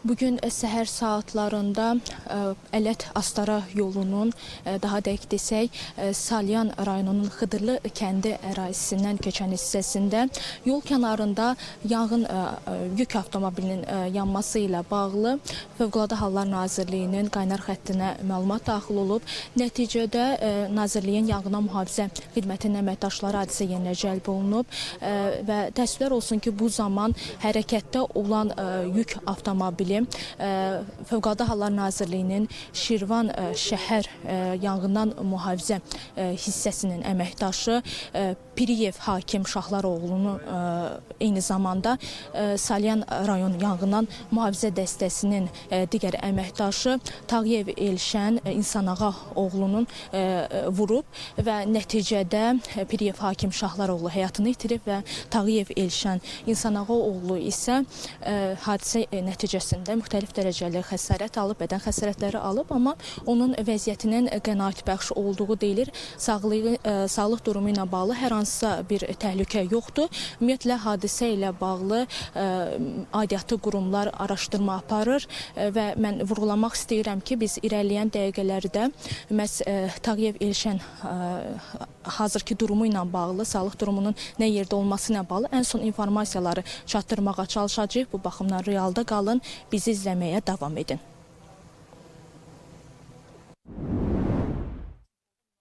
Bugün səhər saatlarında Ələt-Astara yolunun, daha dəqiq desək, Salyan rayonunun Xıdırlı kəndi ərazisindən keçən hissəsində yol kənarında yanğın yük avtomobilinin yanması ilə bağlı Fövqəladə Hallar Nazirliyinin qaynar xəttinə məlumat daxil olub. Nəticədə Nazirliyin yanğına mühafizə xidmətinin əməkdaşları hadisə yerinə cəlb olunub və təəssüflər olsun ki, bu zaman hərəkətdə olan yük avtomobili Fövqəladə Hallar Nazirliyinin Şirvan şəhər yanğından mühafizə hissəsinin əməkdaşı Piriyev Hakim Şahlar-oğlunun eyni zamanda Salyan rayon yanğından mühafizə dəstəsinin digər əməkdaşı Tağıyev Elşən İnsanağa oğlunun vurub və nəticədə Piriyev Hakim Şahlar-oğlu həyatını itirib və Tağıyev Elşən İnsanağa oğlu isə hadisə nəticəsində müxtəlif dərəcəli xəsarət alıb, bədən xəsarətləri alıb, amma onun vəziyyətinin qənaətbəxş olduğu deyilir. Sağlıq durumu ilə bağlı hər hansısa bir təhlükə yoxdur. Ümumiyyətlə, hadisə ilə bağlı aidiyyatı qurumlar araşdırma aparır və mən vurğulamaq istəyirəm ki, biz irəliləyən dəqiqələrdə məhz Tağıyev Elşən hazırki durumu ilə bağlı, sağlıq durumunun nə yerdə olması ilə bağlı ən son informasiyaları çatdırmağa çalışacağıq. Bu baxımdan realda qalın, bizi izləməyə davam edin.